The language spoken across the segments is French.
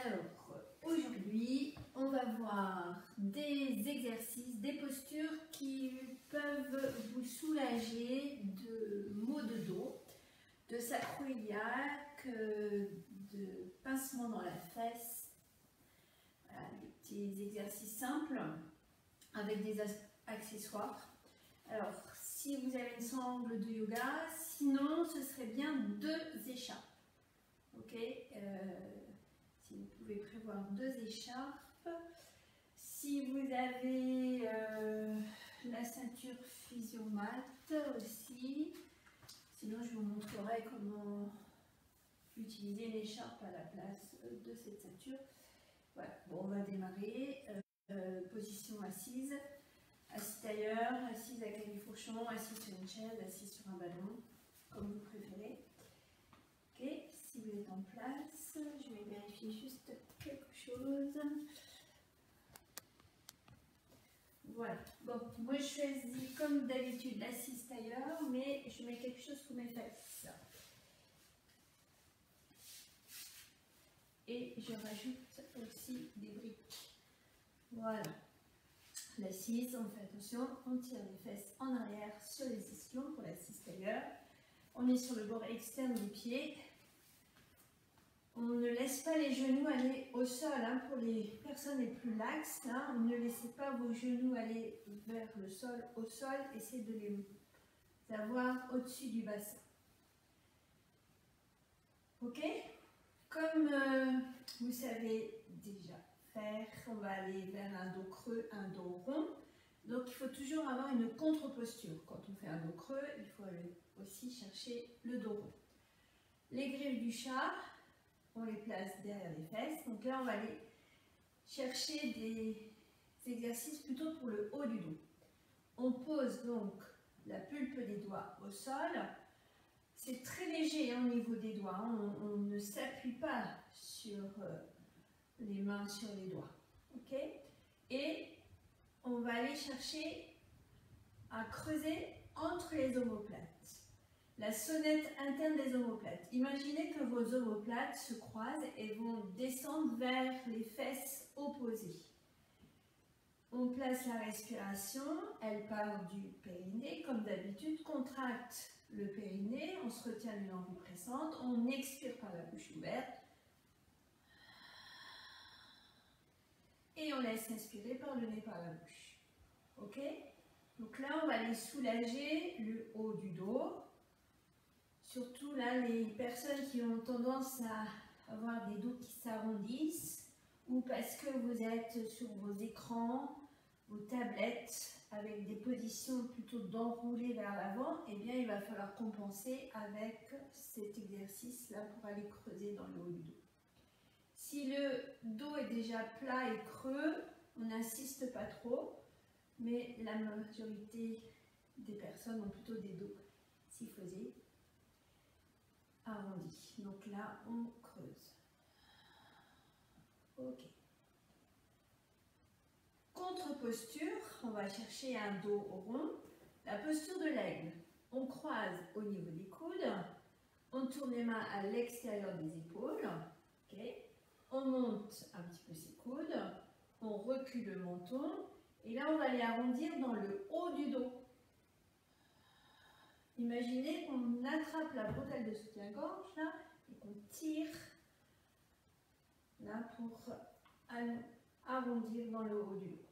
Alors, aujourd'hui, on va voir des exercices, des postures qui peuvent vous soulager de maux de dos, de sacroiliac, de pincement dans la fesse. Voilà, des petits exercices simples avec des accessoires. Alors, si vous avez une sangle de yoga, sinon ce serait bien 2 écharpes. Ok, si vous pouvez prévoir 2 écharpes. Si vous avez la ceinture physiomate aussi, sinon je vous montrerai comment utiliser l'écharpe à la place de cette ceinture. Voilà, bon, on va démarrer. Position assise, assise tailleur, assise à califourchon, assise sur une chaise, assise sur un ballon, comme vous préférez. Ok, si vous êtes en place, je vais vérifier juste quelque chose. Voilà, bon, moi je choisis comme d'habitude l'assise tailleur, mais je mets quelque chose sous mes fesses. Et je rajoute aussi des briques. Voilà. L'assise, on fait attention, on tire les fesses en arrière sur les ischions pour l'assise tailleur. On est sur le bord externe du pied. On ne laisse pas les genoux aller au sol. Hein, pour les personnes les plus laxes, hein, ne laissez pas vos genoux aller vers le sol, au sol. Essayez de les avoir au-dessus du bassin. Ok? Comme vous savez déjà faire, on va aller vers un dos creux, un dos rond. Donc il faut toujours avoir une contre-posture. Quand on fait un dos creux, il faut aller aussi chercher le dos rond. Les griffes du chat, on les place derrière les fesses. Donc là, on va aller chercher des exercices plutôt pour le haut du dos. On pose donc la pulpe des doigts au sol. C'est très léger hein, au niveau des doigts. Hein. On ne s'appuie pas sur les mains sur les doigts. Ok? Et on va aller chercher à creuser entre les omoplates. La sonnette interne des omoplates. Imaginez que vos omoplates se croisent et vont descendre vers les fesses opposées. On place la respiration, elle part du périnée, comme d'habitude, contracte le périnée, on se retient une envie pressante, on expire par la bouche ouverte et on laisse inspirer par le nez, par la bouche. Ok? Donc là, on va aller soulager le haut du dos. Surtout là, les personnes qui ont tendance à avoir des dos qui s'arrondissent ou parce que vous êtes sur vos écrans, vos tablettes avec des positions plutôt d'enrouler vers l'avant, eh bien il va falloir compenser avec cet exercice-là pour aller creuser dans le haut du dos. Si le dos est déjà plat et creux, on n'insiste pas trop, mais la majorité des personnes ont plutôt des dos cyphosés, arrondis. Donc là, on creuse. Ok. Contre-posture, on va chercher un dos rond. La posture de l'aigle. On croise au niveau des coudes. On tourne les mains à l'extérieur des épaules. Okay. On monte un petit peu ses coudes. On recule le menton. Et là, on va les arrondir dans le haut du dos. Imaginez qu'on attrape la bretelle de soutien-gorge là et qu'on tire là pour arrondir dans le haut du dos.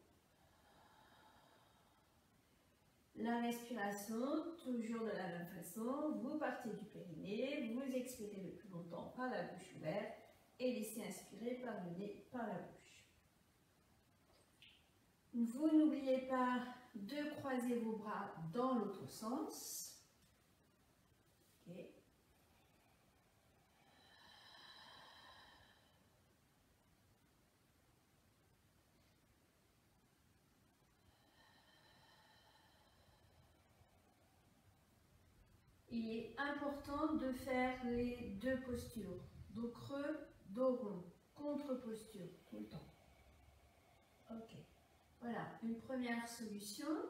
La respiration, toujours de la même façon, vous partez du périnée, vous expirez le plus longtemps par la bouche ouverte et laissez inspirer par le nez, par la bouche. Vous n'oubliez pas de croiser vos bras dans l'autre sens. Okay. Il est important de faire les 2 postures, dos creux, dos rond, contre-posture, tout le temps. Ok, voilà, une première solution.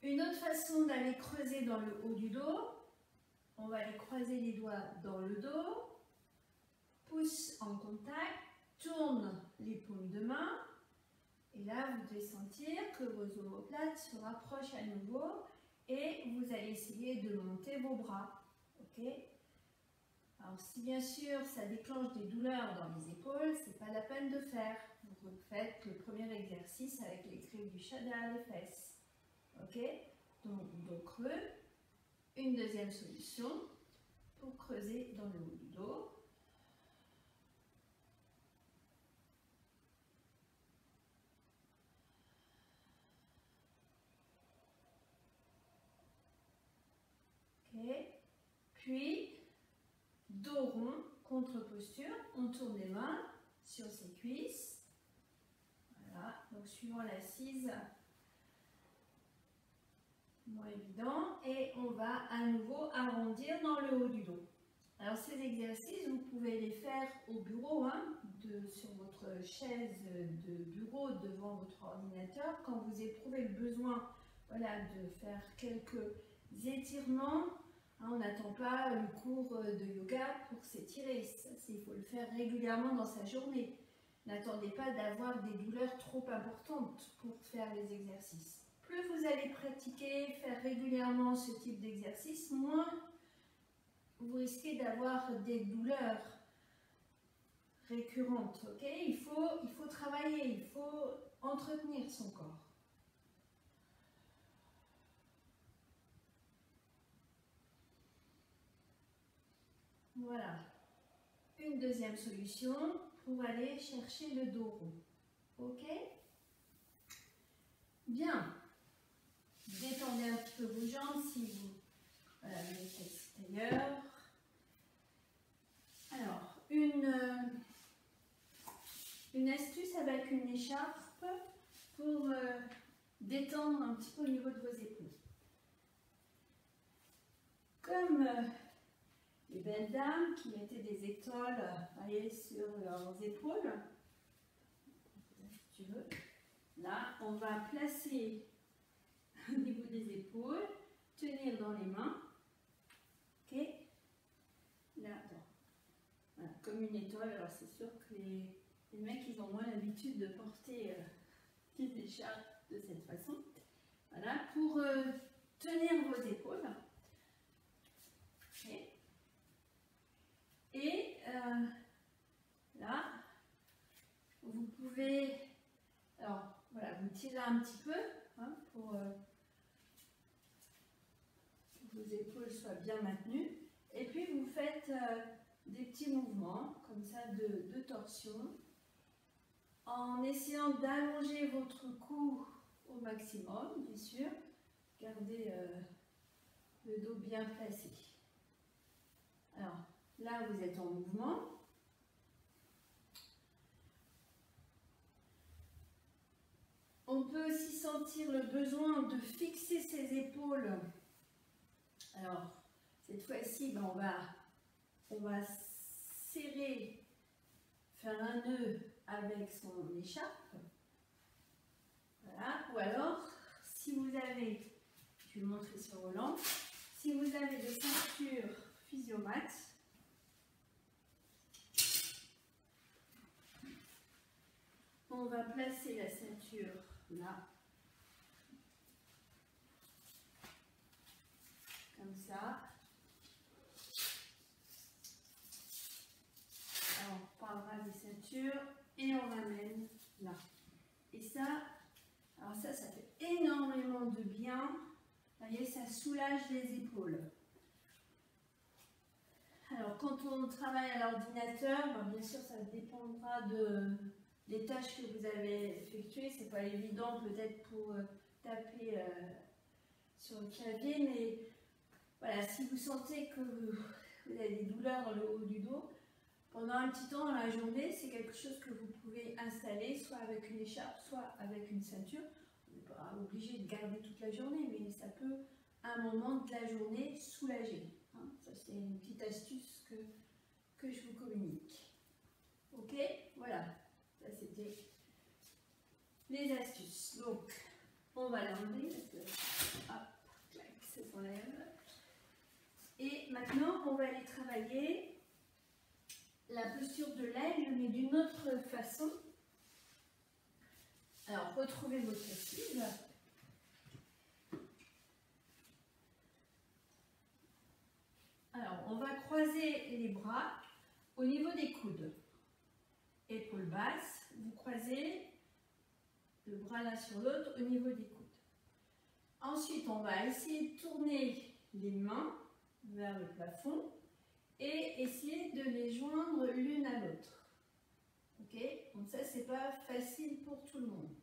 Une autre façon d'aller creuser dans le haut du dos, on va aller croiser les doigts dans le dos, pouce en contact, tourne les paumes de main. Et là, vous devez sentir que vos omoplates se rapprochent à nouveau et vous allez essayer de monter vos bras. Ok? Alors, si bien sûr ça déclenche des douleurs dans les épaules, c'est pas la peine de faire. Vous faites le premier exercice avec les griffes du chat derrière les fesses. Ok? Donc, dos creux. Une deuxième solution pour creuser dans le haut du dos. Okay. Puis, dos rond, contre-posture, on tourne les mains sur ses cuisses. Voilà, donc suivant l'assise, moins évident. Et on va à nouveau arrondir dans le haut du dos. Alors ces exercices, vous pouvez les faire au bureau, hein, sur votre chaise de bureau devant votre ordinateur. Quand vous éprouvez le besoin, voilà, de faire quelques étirements, hein, on n'attend pas le cours de yoga pour s'étirer. Il faut le faire régulièrement dans sa journée. N'attendez pas d'avoir des douleurs trop importantes pour faire les exercices. Plus vous allez pratiquer, faire régulièrement ce type d'exercice, moins vous risquez d'avoir des douleurs récurrentes. Okay? Il faut travailler, il faut entretenir son corps. Voilà. Une deuxième solution pour aller chercher le dos rond. Ok? Bien. Détendez un petit peu vos jambes si vous mettez ailleurs. Alors, une astuce avec une écharpe pour détendre un petit peu au niveau de vos épaules. Comme les belles dames qui mettaient des étoiles sur leurs épaules, si tu veux, là, on va placer au niveau des épaules, tenir dans les mains, ok, là, voilà, comme une étoile. Alors c'est sûr que les mecs, ils ont moins l'habitude de porter des écharpes de cette façon. Voilà, pour tenir vos épaules. Okay. Et là, vous pouvez, alors voilà, vous tirez un petit peu, hein, pour que vos épaules soient bien maintenues. Et puis vous faites des petits mouvements comme ça de torsion en essayant d'allonger votre cou au maximum, bien sûr. Gardez le dos bien placé. Alors là, vous êtes en mouvement. On peut aussi sentir le besoin de fixer ses épaules. Alors, cette fois-ci, ben, on va serrer, faire un nœud avec son écharpe. Voilà. Ou alors, si vous avez, je vais vous montrer sur Roland, si vous avez des ceintures Physiomat, on va placer la ceinture là, comme ça. Alors, on parlera des ceintures et on ramène là. Et ça, alors ça fait énormément de bien. Vous voyez, ça soulage les épaules. Alors, quand on travaille à l'ordinateur, ben, bien sûr, ça dépendra des tâches que vous avez effectuées. C'est pas évident peut-être pour taper sur le clavier, mais voilà, si vous sentez que vous avez des douleurs dans le haut du dos, pendant un petit temps dans la journée, c'est quelque chose que vous pouvez installer, soit avec une écharpe, soit avec une ceinture. On n'est pas obligé de garder toute la journée, mais ça peut, à un moment de la journée, soulager. Hein. Ça, c'est une petite astuce que je vous communique. Ok, voilà. Ça, c'était les astuces. Donc, on va l'enlever parce que, hop, clac, ça s'enlève. Et maintenant, on va aller travailler la posture de l'aigle, mais d'une autre façon. Alors, retrouvez votre assise. Alors, on va croiser les bras au niveau des coudes. Épaules basses, vous croisez le bras l'un sur l'autre au niveau des coudes. Ensuite, on va essayer de tourner les mains vers le plafond et essayer de les joindre l'une à l'autre. Ok? Donc ça, c'est pas facile pour tout le monde.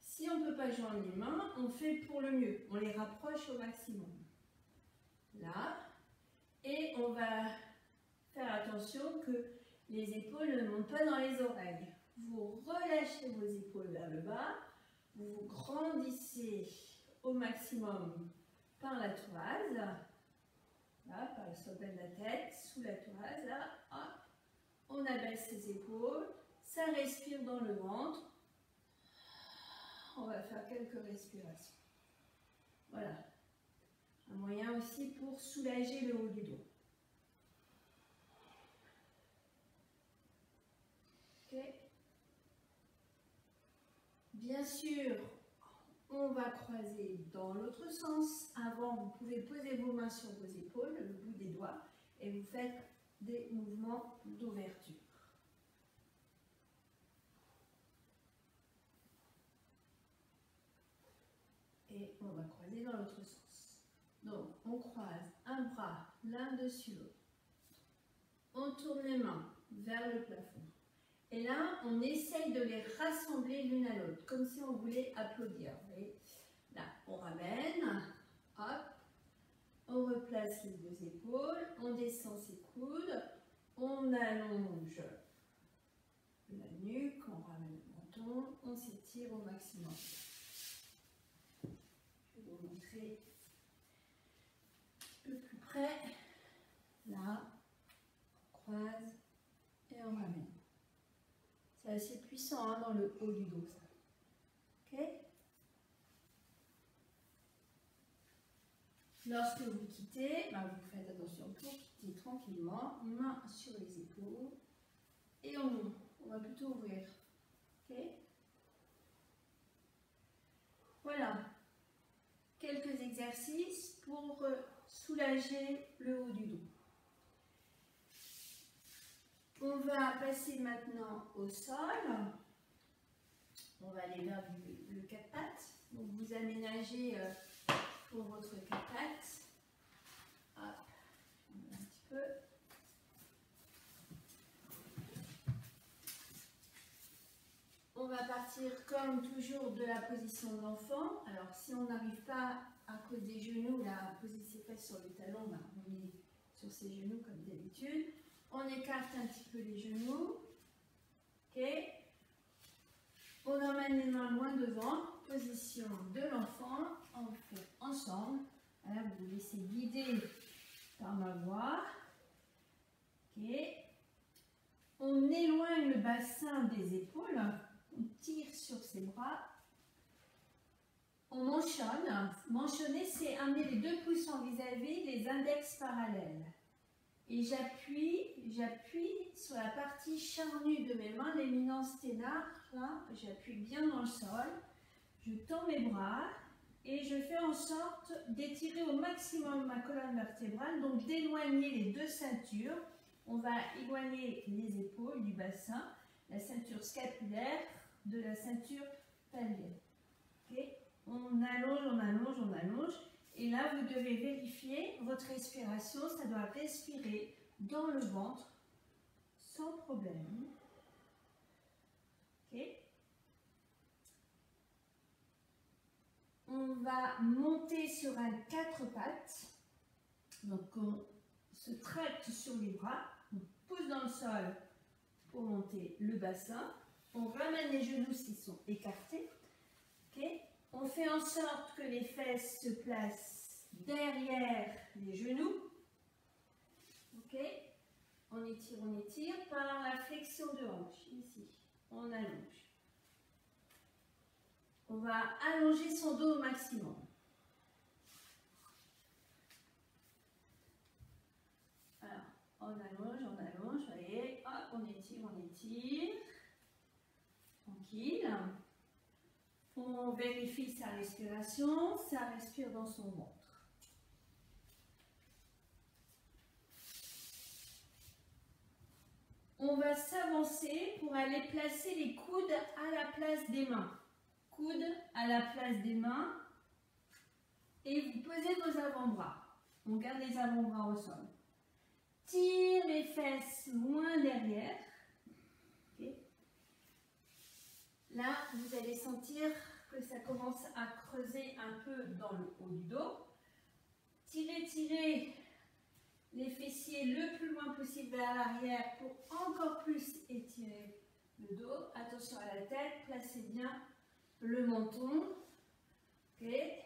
Si on ne peut pas joindre les mains, on fait pour le mieux. On les rapproche au maximum. Là. Et on va faire attention que les épaules ne montent pas dans les oreilles. Vous relâchez vos épaules vers le bas. Vous vous grandissez au maximum par la toise. Là, par le sommet de la tête, sous la toise. Là, hop. On abaisse les épaules. Ça respire dans le ventre. On va faire quelques respirations. Voilà. Un moyen aussi pour soulager le haut du dos. Ok. Bien sûr, on va croiser dans l'autre sens. Avant, vous pouvez poser vos mains sur vos épaules, le bout des doigts, et vous faites des mouvements d'ouverture. Et on va croiser dans l'autre sens. Donc, on croise un bras l'un dessus l'autre. On tourne les mains vers le plafond. Et là, on essaye de les rassembler l'une à l'autre, comme si on voulait applaudir. Vous voyez? Là, on ramène, hop, on replace les deux épaules, on descend ses coudes, on allonge la nuque, on ramène le menton, on s'étire au maximum. Je vais vous montrer le plus près. Là, on croise et on ramène. C'est assez puissant hein, dans le haut du dos, ça. Ok? Lorsque vous quittez, ben vous faites attention pour quitter tranquillement, main sur les épaules, et on ouvre. On va plutôt ouvrir. Ok? Voilà. Quelques exercices pour soulager le haut du dos. On va passer maintenant au sol. On va aller vers le 4 pattes. Donc vous aménagez pour votre 4 pattes. Hop, un petit peu. On va partir comme toujours de la position de l'enfant. Alors si on n'arrive pas à cause des genoux là, à poser ses fesses sur le talon, ben, on est sur ses genoux comme d'habitude. On écarte un petit peu les genoux. Ok. On emmène les mains loin devant. Position de l'enfant. On fait ensemble. Voilà, vous vous laissez guider par ma voix. Ok. On éloigne le bassin des épaules. On tire sur ses bras. On manchonne. Manchonner, c'est amener les deux pouces en vis-à-vis, les index parallèles. Et j'appuie sur la partie charnue de mes mains, l'éminence ténard, là, j'appuie bien dans le sol, je tends mes bras et je fais en sorte d'étirer au maximum ma colonne vertébrale, donc d'éloigner les deux ceintures. On va éloigner les épaules du bassin, la ceinture scapulaire de la ceinture pelvienne. Okay. On allonge, on allonge, on allonge. Et là, vous devez vérifier votre respiration. Ça doit respirer dans le ventre sans problème. Ok. On va monter sur un 4 pattes. Donc, on se tracte sur les bras. On pousse dans le sol pour monter le bassin. On ramène les genoux s'ils sont écartés. Okay. On fait en sorte que les fesses se placent derrière les genoux. Ok. On étire par la flexion de hanche. Ici, on allonge. On va allonger son dos au maximum. Alors, On allonge, allez, hop, on étire. Tranquille. On vérifie sa respiration, ça respire dans son ventre. On va s'avancer pour aller placer les coudes à la place des mains. Coudes à la place des mains. Et vous posez vos avant-bras. On garde les avant-bras au sol. Tire les fesses loin derrière. Okay. Là, vous allez sentir que ça commence à creuser un peu dans le haut du dos. Tirez les fessiers le plus loin possible vers l'arrière pour encore plus étirer le dos. Attention à la tête, placez bien le menton. Okay.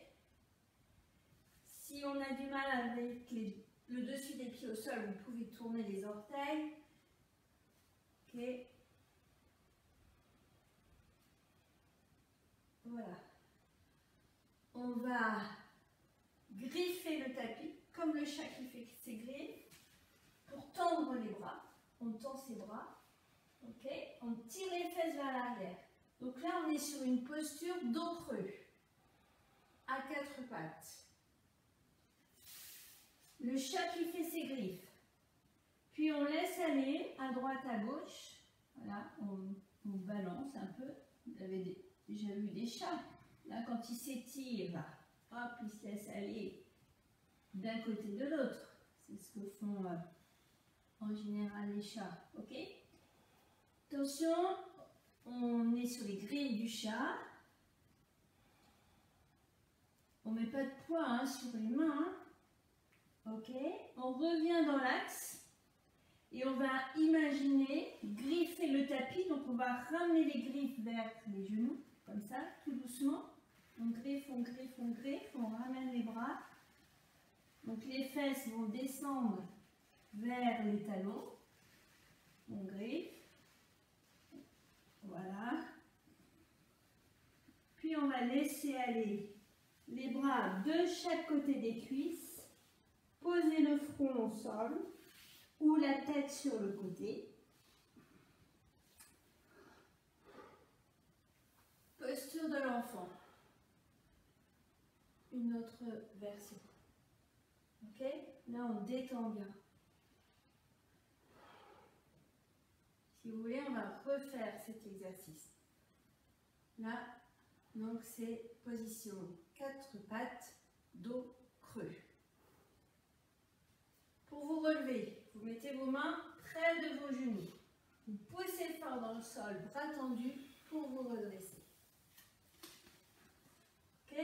Si on a du mal avec le dessus des pieds au sol, vous pouvez tourner les orteils. Okay. Voilà. On va griffer le tapis, comme le chat qui fait ses griffes, pour tendre les bras. On tend ses bras. Okay. On tire les fesses vers l'arrière. Donc là, on est sur une posture dos creux, à quatre pattes. Le chat qui fait ses griffes. Puis on laisse aller à droite, à gauche. Voilà, on balance un peu. Vous avez déjà vu des chats. Là, quand ils s'étirent, hop, ils se laissent aller d'un côté de l'autre. C'est ce que font en général les chats. Ok? Attention, on est sur les grilles du chat. On ne met pas de poids sur les mains. Ok, on revient dans l'axe et on va imaginer griffer le tapis. Donc on va ramener les griffes vers les genoux, comme ça, tout doucement. On griffe, on ramène les bras. Donc les fesses vont descendre vers les talons. On griffe. Voilà. Puis on va laisser aller les bras de chaque côté des cuisses. Posez le front au sol ou la tête sur le côté. Posture de l'enfant. Une autre version. Ok? Là, on détend bien. Si vous voulez, on va refaire cet exercice. Là, donc c'est position 4 pattes, dos creux. Pour vous relever, vous mettez vos mains près de vos genoux. Vous poussez fort dans le sol, bras tendus, pour vous redresser. Ok?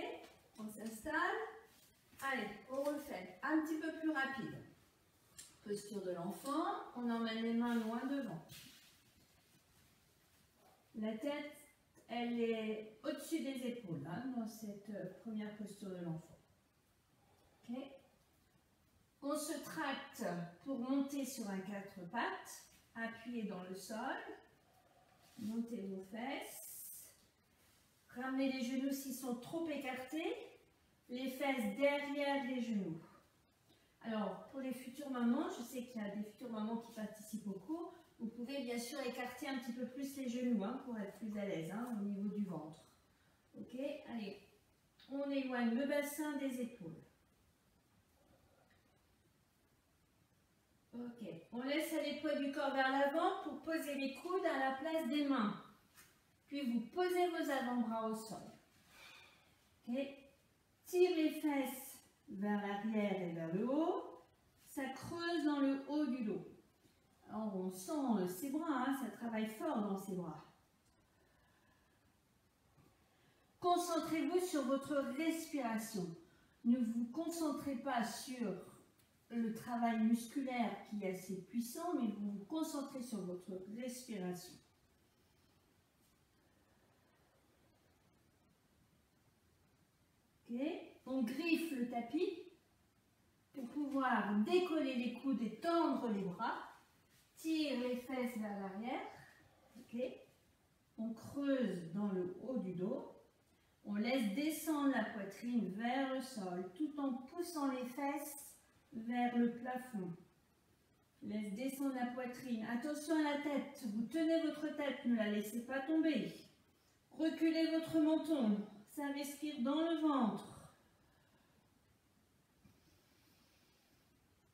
On s'installe. Allez, on refait. Un petit peu plus rapide. Posture de l'enfant. On emmène les mains loin devant. La tête, elle est au-dessus des épaules, dans cette première posture de l'enfant. Ok? On se tracte pour monter sur un 4 pattes, appuyez dans le sol, montez vos fesses, ramenez les genoux s'ils sont trop écartés, les fesses derrière les genoux. Alors, pour les futures mamans, je sais qu'il y a des futures mamans qui participent au cours, vous pouvez bien sûr écarter un petit peu plus les genoux pour être plus à l'aise au niveau du ventre. Ok, allez, on éloigne le bassin des épaules. Ok, on laisse aller le poids du corps vers l'avant pour poser les coudes à la place des mains. Puis vous posez vos avant-bras au sol. Ok, tire les fesses vers l'arrière et vers le haut. Ça creuse dans le haut du dos. Alors on sent ses bras, ça travaille fort dans ses bras. Concentrez-vous sur votre respiration. Ne vous concentrez pas sur le travail musculaire qui est assez puissant, mais vous vous concentrez sur votre respiration. Ok, on griffe le tapis pour pouvoir décoller les coudes et tendre les bras. Tire les fesses vers l'arrière. Ok, on creuse dans le haut du dos. On laisse descendre la poitrine vers le sol tout en poussant les fesses vers le plafond. Laisse descendre la poitrine. Attention à la tête. Vous tenez votre tête, ne la laissez pas tomber. Reculez votre menton. Ça respire dans le ventre.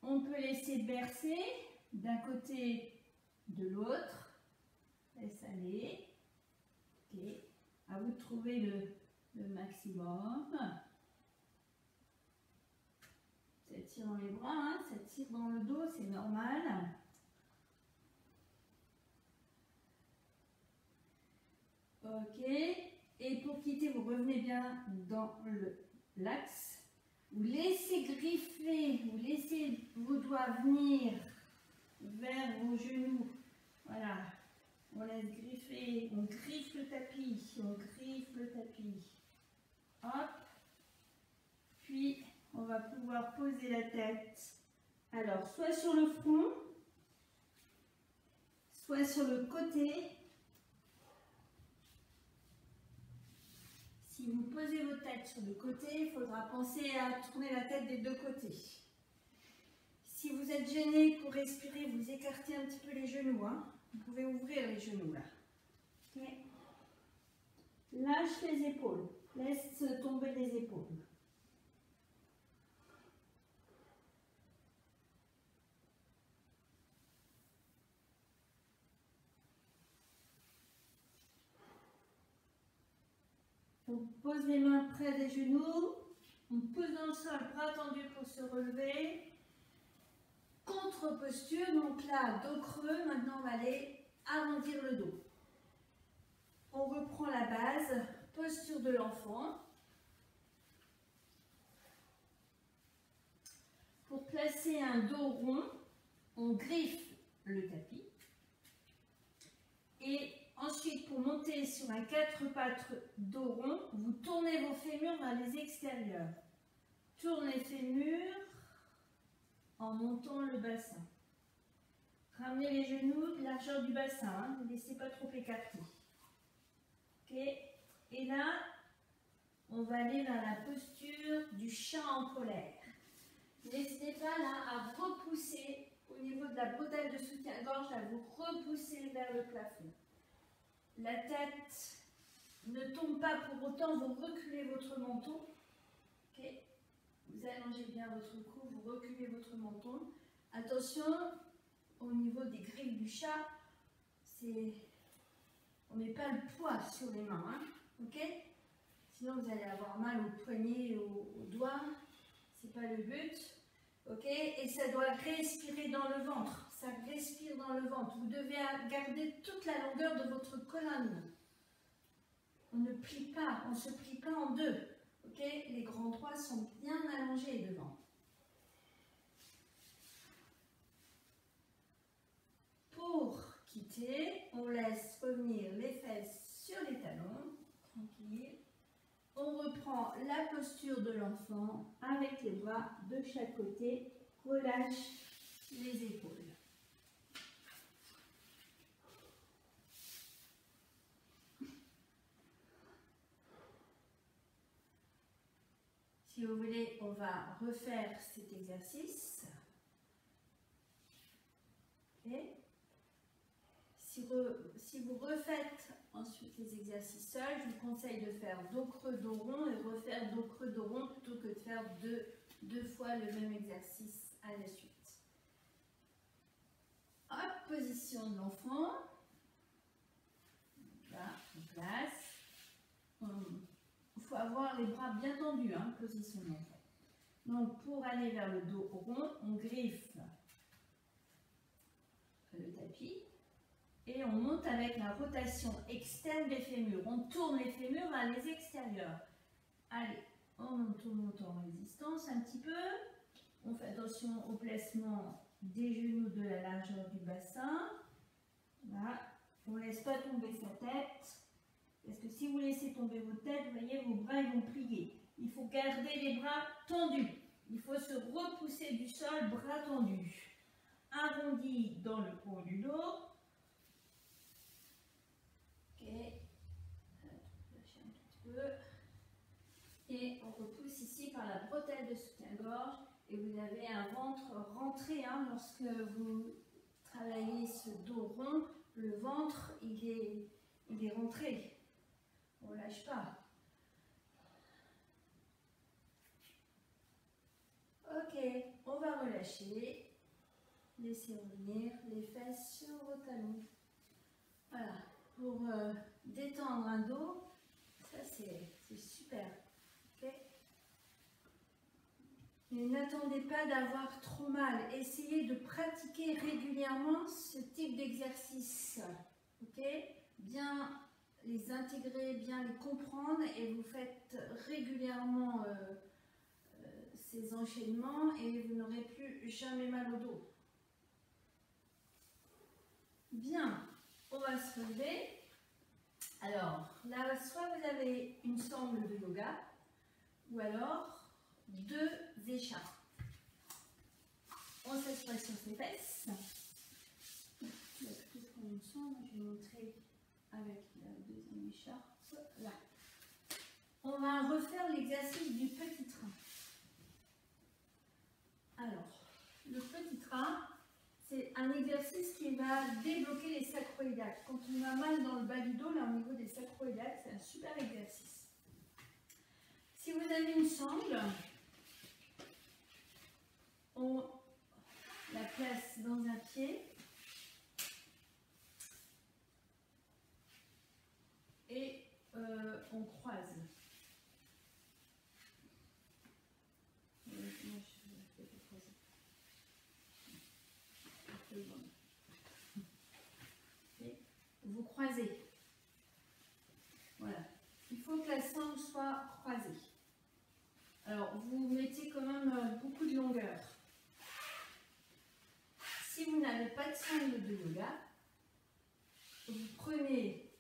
On peut laisser bercer d'un côté, de l'autre. Laisse aller. Ok. À vous de trouver le maximum. Ça tire dans les bras, hein, ça tire dans le dos, c'est normal. Ok. Et pour quitter, vous revenez bien dans l'axe. Vous laissez griffer, vous laissez vos doigts venir vers vos genoux. Voilà. On laisse griffer, on griffe le tapis, on griffe le tapis. Hop. Puis, on va pouvoir poser la tête. Alors, soit sur le front, soit sur le côté. Si vous posez votre tête sur le côté, il faudra penser à tourner la tête des deux côtés. Si vous êtes gêné pour respirer, vous écartez un petit peu les genoux. Hein. Vous pouvez ouvrir les genoux là. Okay. Lâche les épaules. Laisse tomber les épaules. On pose les mains près des genoux. On pousse dans le sol, bras tendus pour se relever. Contre-posture, donc là, dos creux. Maintenant, on va aller arrondir le dos. On reprend la base, posture de l'enfant. Pour placer un dos rond, on griffe le tapis. Et ensuite, pour monter sur un 4 pattes dos rond, vous tournez vos fémurs vers les extérieurs. Tournez les fémurs en montant le bassin. Ramenez les genoux, largeur du bassin, hein, ne laissez pas trop écarter. Okay. Et là, on va aller vers la posture du chat en colère. N'hésitez pas là à repousser au niveau de la bretelle de soutien-gorge, à vous repousser vers le plafond. La tête ne tombe pas pour autant, vous reculez votre menton. Okay. Vous allongez bien votre cou, vous reculez votre menton. Attention, au niveau des griffes du chat, on ne met pas le poids sur les mains. Hein. Okay. Sinon, vous allez avoir mal aux poignets et aux doigts. Ce n'est pas le but. Okay. Et ça doit respirer dans le ventre. Ça respire dans le ventre. Vous devez garder toute la longueur de votre colonne. On ne plie pas, on ne se plie pas en deux. Okay. Les grands droits sont bien allongés devant. Pour quitter, on laisse revenir les fesses sur les talons. Tranquille. On reprend la posture de l'enfant avec les bras de chaque côté. Relâche les épaules. Si vous voulez, on va refaire cet exercice. Okay. Si vous refaites ensuite les exercices seuls, je vous conseille de faire dos creux, dos rond et refaire dos creux, dos rond plutôt que de faire deux fois le même exercice à la suite. Hop, position de l'enfant. Là, on place. Il faut avoir les bras bien tendus, hein, position de l'enfant. Donc, pour aller vers le dos rond, on griffe le tapis. Et on monte avec la rotation externe des fémurs. On tourne les fémurs vers les extérieurs. Allez, on monte en résistance un petit peu. On fait attention au placement des genoux de la largeur du bassin. Voilà. On ne laisse pas tomber sa tête. Parce que si vous laissez tomber votre tête, vous voyez, vos bras ils vont plier. Il faut garder les bras tendus. Il faut se repousser du sol, bras tendus. Arrondi dans le haut du dos. Lâchez un petit peu. Et on repousse ici par la bretelle de soutien-gorge. et vous avez un ventre rentré. Hein, lorsque vous travaillez ce dos rond, le ventre, il est rentré. On ne lâche pas. Ok, on va relâcher. Laissez revenir les fesses sur vos talons. Voilà, pour détendre un dos, ça c'est super. Okay. Mais n'attendez pas d'avoir trop mal. Essayez de pratiquer régulièrement ce type d'exercice. Okay. Bien les intégrer, bien les comprendre et vous faites régulièrement ces enchaînements et vous n'aurez plus jamais mal au dos. Bien, on va se relever. Alors, là, soit vous avez une sangle de yoga, ou alors 2 écharpes. On s'assoit sur ses fesses. Je vais montrer avec la deuxième écharpe. Là. On va refaire l'exercice du petit train. Alors, le petit train, c'est un exercice qui va débloquer les sacroiliacs. Quand on a mal dans le bas du dos, là au niveau des sacroiliacs, c'est un super exercice. Si vous avez une sangle, on la place dans un pied et on croise. Vous croisez. Voilà. Il faut que la sangle soit croisée. Alors, vous mettez quand même beaucoup de longueur. Si vous n'avez pas de sangle de yoga, vous prenez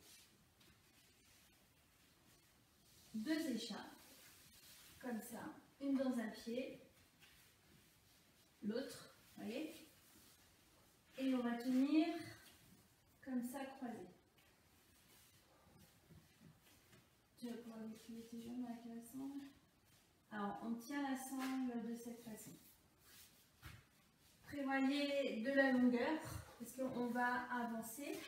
2 écharpes, comme ça, une dans un pied, l'autre, vous voyez, et on va tenir comme ça croisé. Tu vas pouvoir utiliser tes jambes avec la sangle. Alors, on tient la sangle de cette façon. Prévoyez de la longueur, parce qu'on va avancer.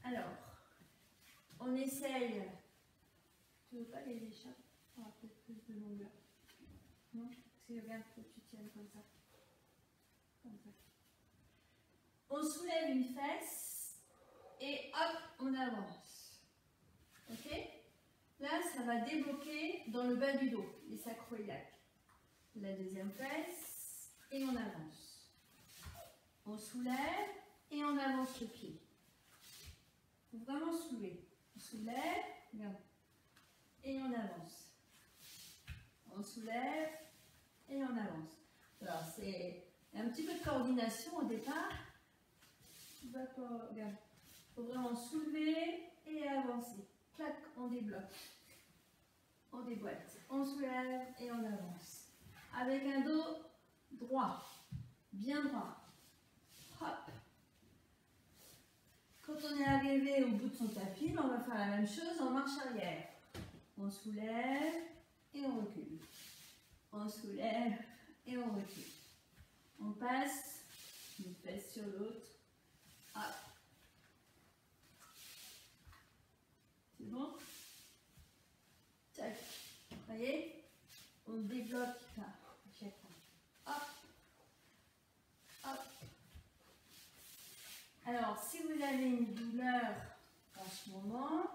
Alors, on essaye. Tu veux pas les écharpes? On aura peut-être plus de longueur. Non? Parce que regarde, faut que tu tiennes comme ça. Comme ça. On soulève une fesse et hop, on avance. Ok? Là, ça va débloquer dans le bas du dos, les sacroiliacs. La deuxième fesse et on avance. On soulève et on avance le pied. Il faut vraiment soulever. On soulève, regarde, et on avance. On soulève et on avance. Alors, c'est un petit peu de coordination au départ. Regarde. Il faut vraiment soulever et avancer. Clac, on débloque. On déboîte. On soulève et on avance. Avec un dos droit. Bien droit. Hop. Quand on est arrivé au bout de son tapis, on va faire la même chose en marche arrière. On soulève et on recule. On soulève et on recule. On passe une fesse sur l'autre. Hop. C'est bon? Tac. Vous voyez? On débloque à chaque fois. Hop. Hop. Alors, si vous avez une douleur en ce moment,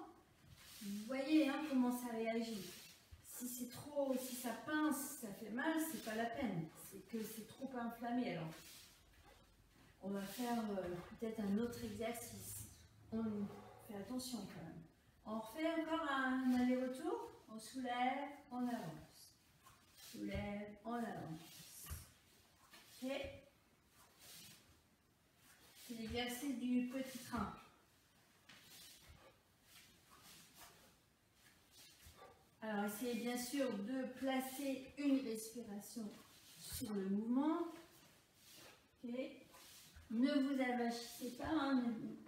vous voyez hein, comment ça réagit. Si c'est trop, si ça pince, si ça fait mal, c'est pas la peine. C'est que c'est trop inflammé. Alors, on va faire peut-être un autre exercice. On fait attention quand même. On refait encore un aller-retour. On soulève, on avance. Soulève, on avance. Ok? C'est l'exercice du petit train. Alors, essayez bien sûr de placer une respiration sur le mouvement. Okay. Ne vous avachissez pas, hein.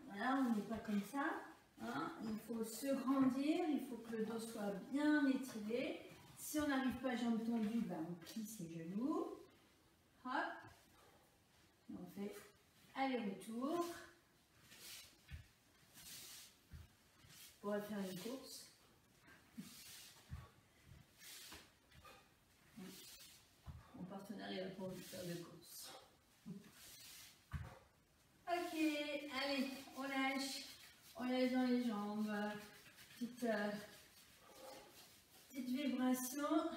Voilà, on n'est pas comme ça. Hein. Il faut se grandir, il faut que le dos soit bien étiré. Si on n'arrive pas à jambes tendues, ben on plie ses genoux. Hop. Et on fait aller-retour. On pourrait faire une course. Mon partenariat pour faire de course. Ok, allez, on lâche dans les jambes. Petite vibration.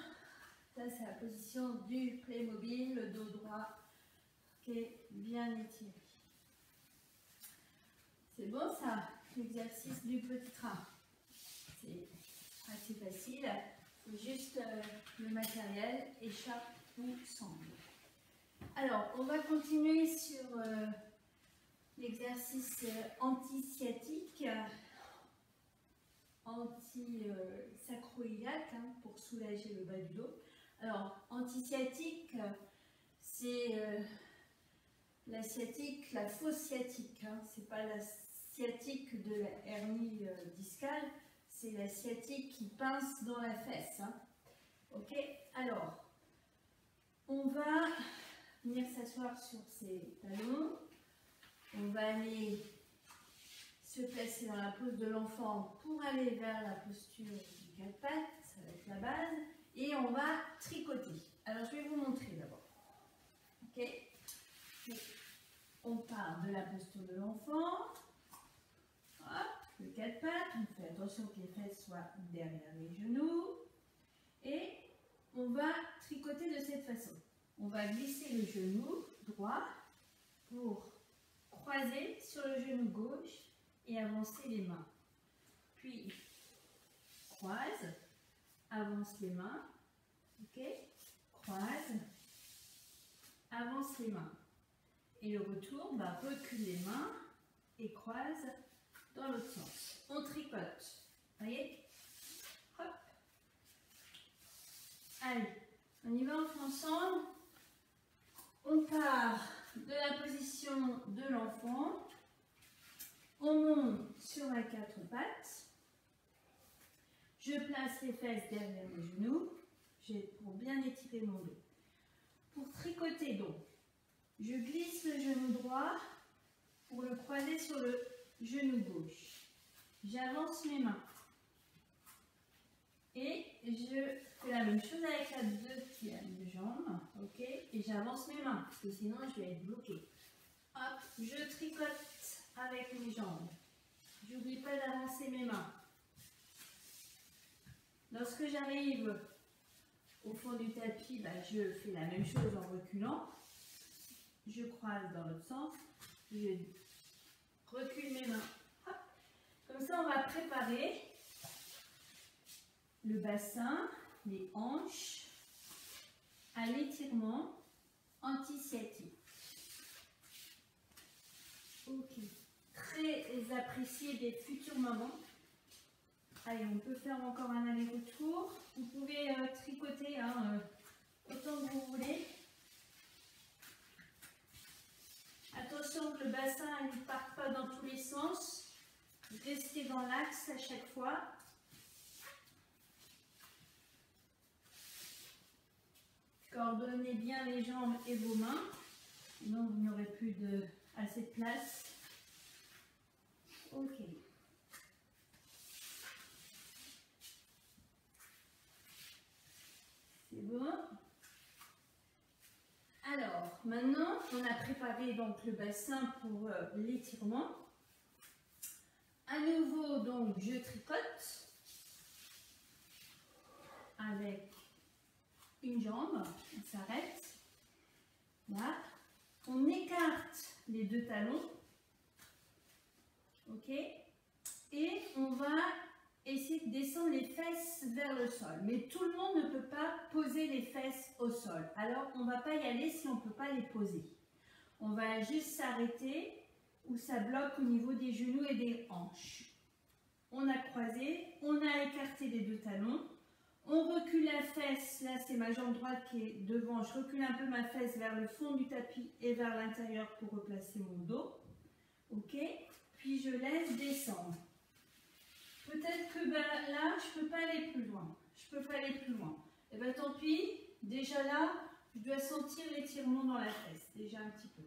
Ça, c'est la position du Playmobil, le dos droit qui est bien étiré. C'est bon ça, l'exercice du petit train. C'est assez facile. Il faut juste le matériel, écharpe ou sangle. Alors, on va continuer sur l'exercice anti-sciatique, anti-sacroiliaque, pour soulager le bas du dos. Alors, anti-sciatique, c'est la sciatique, la fausse sciatique. C'est pas la sciatique de la hernie discale, c'est la sciatique qui pince dans la fesse. Ok, alors, on va venir s'asseoir sur ses talons. On va aller se placer dans la pose de l'enfant pour aller vers la posture du 4 pattes, ça va être la base, et on va tricoter. Alors je vais vous montrer d'abord. Ok, on part de la posture de l'enfant, le 4 pattes, on fait attention que les fesses soient derrière les genoux, et on va tricoter de cette façon. On va glisser le genou droit pour croiser sur le genou gauche et avancer les mains. Puis, croise, avance les mains, ok, croise, avance les mains. Et le retour, recule les mains et croise dans l'autre sens. On tricote, voyez, hop. Allez, on y va, on fait ensemble. On part de la position de l'enfant. On monte sur la 4 pattes. Je place les fesses derrière les genoux pour bien étirer mon dos. Pour tricoter donc, je glisse le genou droit pour le croiser sur le genou gauche. J'avance mes mains. Et je fais la même chose avec la deuxième jambe. Ok, et j'avance mes mains, parce que sinon je vais être bloquée. Hop, je tricote avec mes jambes. J'oublie pas d'avancer mes mains. Lorsque j'arrive au fond du tapis, je fais la même chose en reculant. Je croise dans l'autre sens. Je recule mes mains. Hop. Comme ça, on va préparer le bassin, les hanches, à l'étirement anti-sciatique. Ok. Très apprécié des futures mamans. Allez, on peut faire encore un aller-retour. Vous pouvez tricoter autant que vous voulez. Attention que le bassin ne parte pas dans tous les sens. Restez dans l'axe à chaque fois. Coordonnez bien les jambes et vos mains. Sinon, vous n'aurez plus assez de place. Ok. C'est bon. Alors, maintenant, on a préparé donc le bassin pour l'étirement. À nouveau, donc, je tricote avec une jambe. On s'arrête. Là. On écarte les deux talons. Ok. Et on va essayer de descendre les fesses vers le sol. Mais tout le monde ne peut pas poser les fesses au sol. Alors, on ne va pas y aller si on ne peut pas les poser. On va juste s'arrêter où ça bloque au niveau des genoux et des hanches. On a croisé, on a écarté les deux talons. On recule la fesse, là c'est ma jambe droite qui est devant. Je recule un peu ma fesse vers le fond du tapis et vers l'intérieur pour replacer mon dos. Ok, puis je laisse descendre. Peut-être que là, je ne peux pas aller plus loin. Je peux pas aller plus loin. Et bien tant pis, déjà là, je dois sentir l'étirement dans la fesse, déjà un petit peu.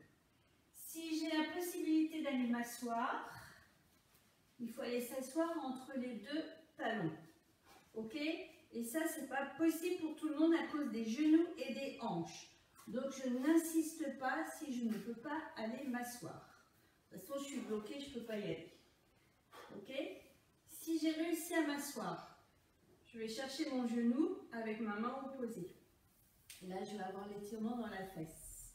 Si j'ai la possibilité d'aller m'asseoir, il faut aller s'asseoir entre les deux talons. Ok? Et ça, c'est pas possible pour tout le monde à cause des genoux et des hanches. Donc, je n'insiste pas si je ne peux pas aller m'asseoir. De toute façon, je suis bloquée, je ne peux pas y aller. Ok? Si j'ai réussi à m'asseoir, je vais chercher mon genou avec ma main opposée. Et là, je vais avoir l'étirement dans la fesse.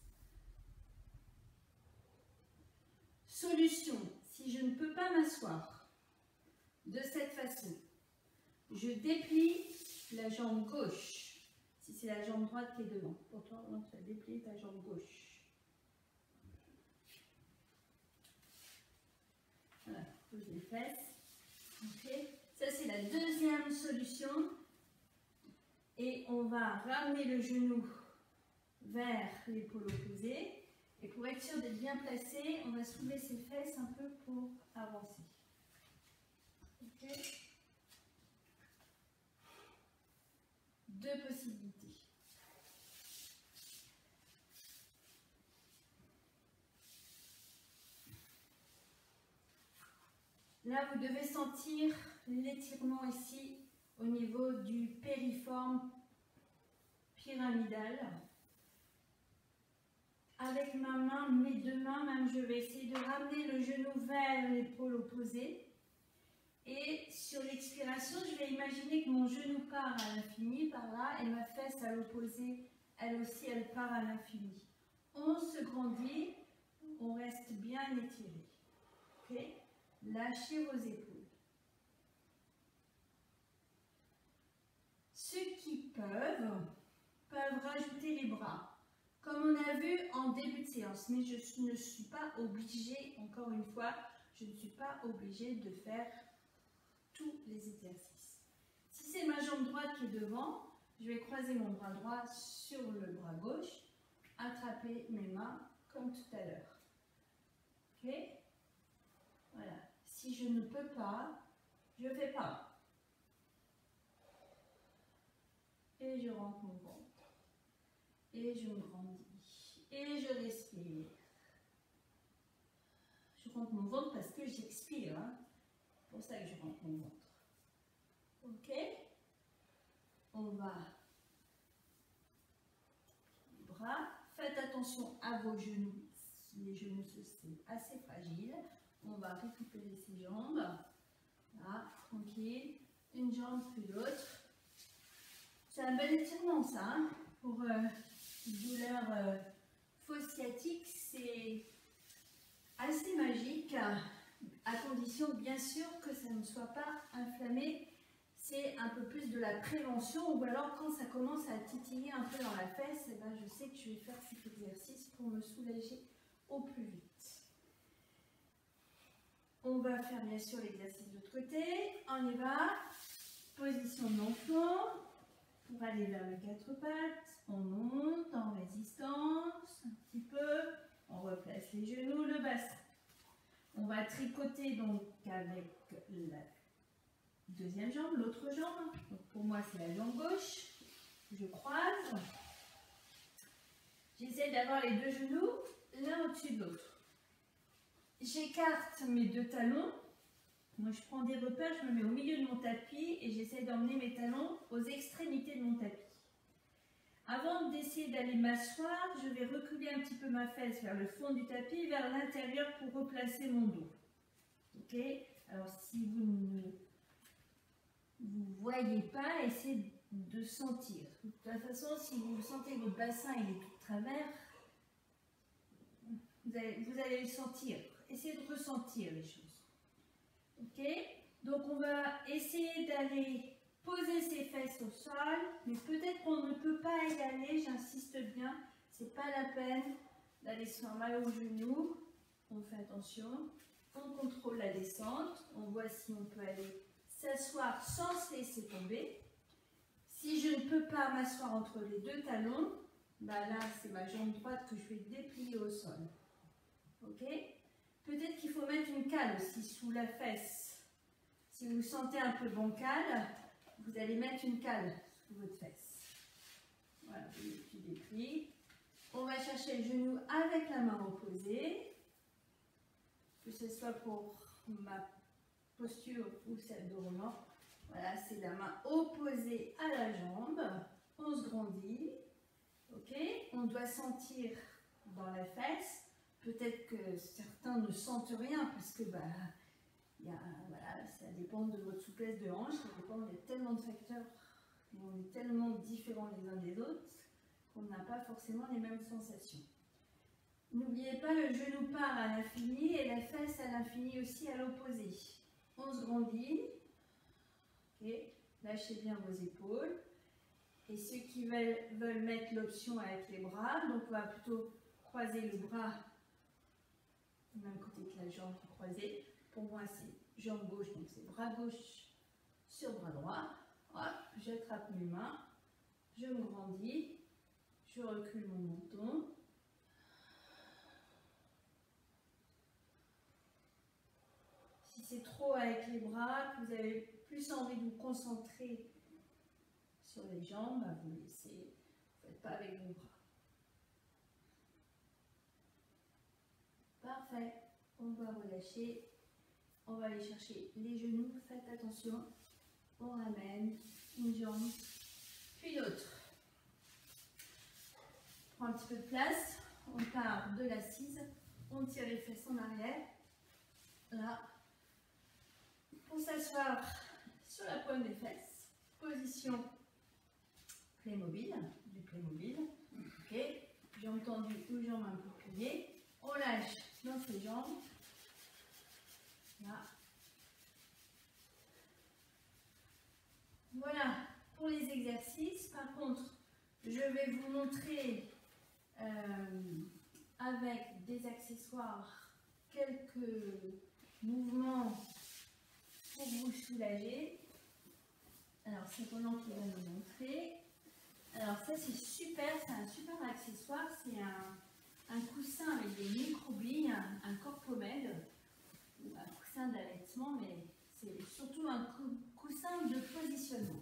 Solution, si je ne peux pas m'asseoir de cette façon, je déplie la jambe gauche. Si c'est la jambe droite qui est devant. Pour toi, tu vas déplier ta jambe gauche. Voilà, pose les fesses. Okay. Ça, c'est la deuxième solution. Et on va ramener le genou vers l'épaule opposée. Et pour être sûr d'être bien placé, on va soulever ses fesses un peu pour avancer. Ok. Deux possibilités. Là, vous devez sentir l'étirement ici au niveau du périforme pyramidal. Avec ma main, mes deux mains, même, je vais essayer de ramener le genou vers l'épaule opposée. Et sur l'expiration, je vais imaginer que mon genou part à l'infini par là et ma fesse à l'opposé, elle aussi, elle part à l'infini. On se grandit, on reste bien étiré. Okay. Lâchez vos épaules. Ceux qui peuvent rajouter les bras, comme on a vu en début de séance, mais je ne suis pas obligée, encore une fois, je ne suis pas obligée de faire tous les exercices. Si c'est ma jambe droite qui est devant, je vais croiser mon bras droit sur le bras gauche, attraper mes mains comme tout à l'heure. Ok? Voilà. Si je ne peux pas, je ne fais pas. Et je rentre mon ventre. Et je me grandis. Et je respire. Je rentre mon ventre parce que j'expire. Hein. C'est pour ça que je rentre mon ventre. Ok? On va les bras. Faites attention à vos genoux. Les genoux, c'est assez fragile. On va récupérer ses jambes. Là, tranquille. Une jambe puis l'autre. C'est un bel étirement, ça. Hein, pour une douleur fausciatique, c'est assez magique. À condition, bien sûr, que ça ne soit pas inflammé. C'est un peu plus de la prévention. Ou alors, quand ça commence à titiller un peu dans la fesse, eh ben, je sais que je vais faire cet exercice pour me soulager au plus vite. On va faire bien sûr l'exercice de l'autre côté. On y va. Position de l'enfant. Pour aller vers les quatre pattes. On monte en résistance un petit peu. On replace les genoux, le bassin. On va tricoter donc avec la deuxième jambe, l'autre jambe. Donc pour moi, c'est la jambe gauche. Je croise. J'essaie d'avoir les deux genoux l'un au-dessus de l'autre. J'écarte mes deux talons. Moi, je prends des repères, je me mets au milieu de mon tapis et j'essaie d'emmener mes talons aux extrémités de mon tapis. Avant d'essayer d'aller m'asseoir, je vais reculer un petit peu ma fesse vers le fond du tapis, vers l'intérieur pour replacer mon dos. Ok? Alors, si vous ne voyez pas, essayez de sentir. De toute façon, si vous sentez que votre bassin il est tout de travers, vous allez le sentir. Essayez de ressentir les choses. Ok? Donc on va essayer d'aller poser ses fesses au sol, mais peut-être qu'on ne peut pas y aller, j'insiste bien, c'est pas la peine d'aller se faire mal aux genoux. On fait attention, on contrôle la descente, on voit si on peut aller s'asseoir sans se laisser tomber. Si je ne peux pas m'asseoir entre les deux talons, bah là c'est ma jambe droite que je vais déplier au sol. Ok? Peut-être qu'il faut mettre une cale aussi sous la fesse. Si vous vous sentez un peu bancal, vous allez mettre une cale sous votre fesse. Voilà, tu déplies. On va chercher le genou avec la main opposée, que ce soit pour ma posture ou celle de Roland. Voilà, c'est la main opposée à la jambe. On se grandit. Ok, on doit sentir dans la fesse. Peut-être que certains ne sentent rien parce que voilà, ça dépend de votre souplesse de hanche, ça dépend de tellement de facteurs et on est tellement différents les uns des autres qu'on n'a pas forcément les mêmes sensations. N'oubliez pas, le genou part à l'infini et la fesse à l'infini aussi à l'opposé. On se grandit. Okay. Lâchez bien vos épaules. Et ceux qui veulent mettre l'option avec les bras, donc on va plutôt croiser le bras du même côté que la jambe croisée. Pour moi, c'est jambe gauche, donc c'est bras gauche sur bras droit. Hop, j'attrape mes mains, je me grandis, je recule mon menton. Si c'est trop avec les bras, que vous avez plus envie de vous concentrer sur les jambes, vous laissez, vous ne faites pas avec vos bras. Parfait, on va relâcher, on va aller chercher les genoux, faites attention, on ramène une jambe, puis l'autre. On prend un petit peu de place, on part de l'assise, on tire les fesses en arrière, là, pour s'asseoir sur la pointe des fesses, position Playmobil, du Playmobil, ok, jambes tendues ou jambes un peu pliées, on lâche dans ses jambes, là. Voilà pour les exercices. Par contre, je vais vous montrer avec des accessoires quelques mouvements pour vous soulager. Alors, c'est Roland qui va nous montrer. Alors, ça, c'est super, c'est un super accessoire. C'est un coussin avec des micro-billes, un corpomède, ou un coussin d'allaitement, mais c'est surtout un coussin de positionnement.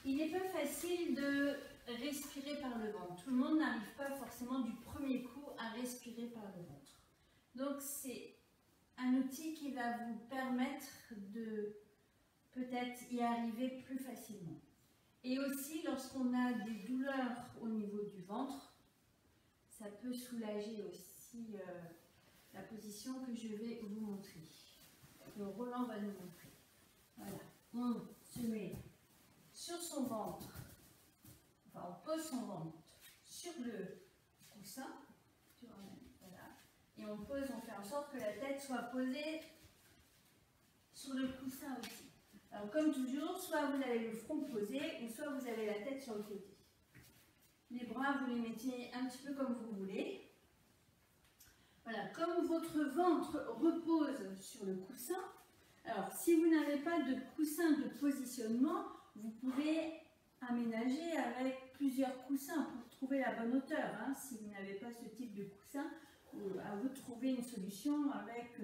Il n'est pas facile de respirer par le ventre. Tout le monde n'arrive pas forcément du premier coup à respirer par le ventre. Donc, c'est un outil qui va vous permettre de peut-être y arriver plus facilement. Et aussi, lorsqu'on a des douleurs au niveau du ventre, ça peut soulager aussi la position que je vais vous montrer. Donc, Roland va nous montrer. Voilà, on se met sur son ventre, enfin on pose son ventre sur le coussin, voilà, et on pose, on fait en sorte que la tête soit posée sur le coussin aussi. Alors comme toujours, soit vous avez le front posé, ou soit vous avez la tête sur le côté. Les bras, vous les mettez un petit peu comme vous voulez. Voilà, comme votre ventre repose sur le coussin, alors si vous n'avez pas de coussin de positionnement, vous pouvez aménager avec plusieurs coussins pour trouver la bonne hauteur. Hein. Si vous n'avez pas ce type de coussin, à vous de trouver une solution avec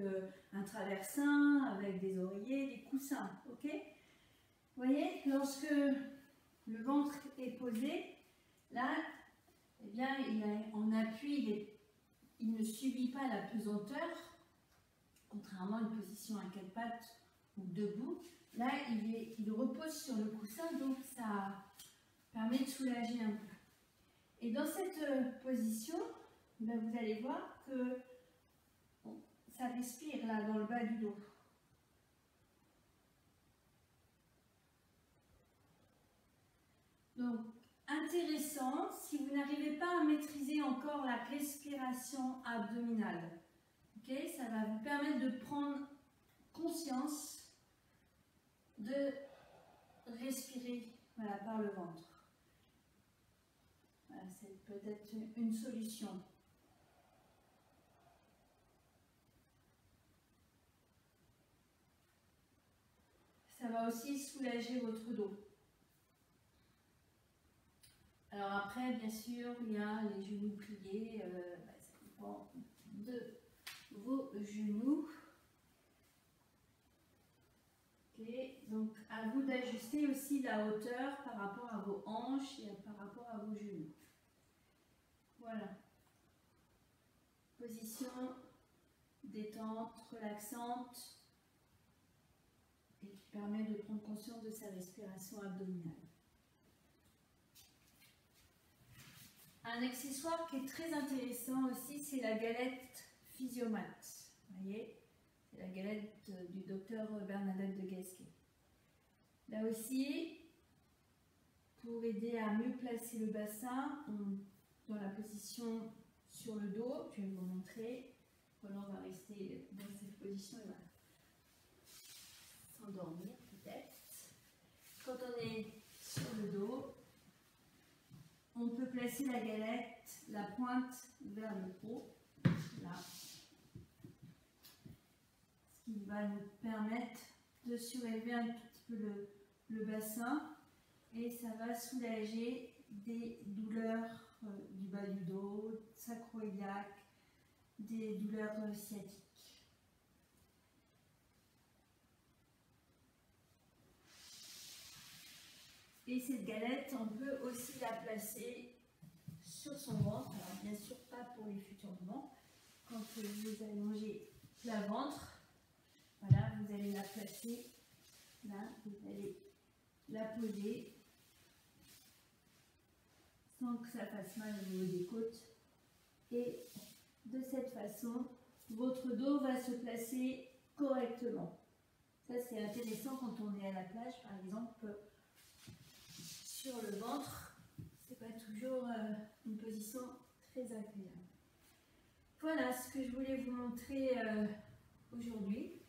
un traversin, avec des oreillers, des coussins. Ok? Vous voyez, lorsque le ventre est posé, là, eh bien, en appui, il ne subit pas la pesanteur, contrairement à une position à quatre pattes ou debout. Là, il repose sur le coussin, donc ça permet de soulager un peu. Et dans cette position, ben, vous allez voir que ça respire là dans le bas du dos. Donc, intéressant, si vous n'arrivez pas à maîtriser encore la respiration abdominale, okay, ça va vous permettre de prendre conscience de respirer voilà, par le ventre. Voilà, c'est peut-être une solution. Ça va aussi soulager votre dos. Alors après, bien sûr, il y a les genoux pliés, ça dépend de vos genoux. Okay. Donc à vous d'ajuster aussi la hauteur par rapport à vos hanches et par rapport à vos genoux. Voilà. Position détente, relaxante et qui permet de prendre conscience de sa respiration abdominale. Un accessoire qui est très intéressant aussi, c'est la galette Physiomat. Vous voyez, c'est la galette du docteur Bernadette de Gasquet. Là aussi, pour aider à mieux placer le bassin, dans la position sur le dos, je vais vous montrer. Voilà, on va rester dans cette position et voilà. S'endormir peut-être. Quand on est sur le dos, on peut placer la galette, la pointe vers le haut, là. Ce qui va nous permettre de surélever un tout petit peu le bassin et ça va soulager des douleurs du bas du dos, sacro-iliaque, des douleurs sciatiques. Et cette galette, on peut aussi la placer sur son ventre. Alors bien sûr pas pour les futurs mamans. Quand vous allongez la ventre, voilà, vous allez la placer là, vous allez la poser sans que ça fasse mal au niveau des côtes. Et de cette façon, votre dos va se placer correctement. Ça c'est intéressant quand on est à la plage, par exemple, sur le ventre. C'est pas toujours une position très agréable. Voilà ce que je voulais vous montrer aujourd'hui.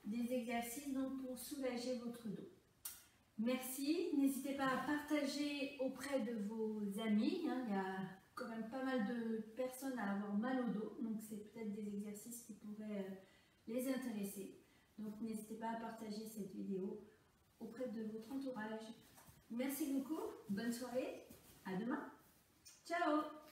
Des exercices donc pour soulager votre dos. Merci. N'hésitez pas à partager auprès de vos amis. Il y a quand même pas mal de personnes à avoir mal au dos. Donc c'est peut-être des exercices qui pourraient les intéresser. Donc n'hésitez pas à partager cette vidéo auprès de votre entourage. Merci beaucoup. Bonne soirée. À demain. Ciao.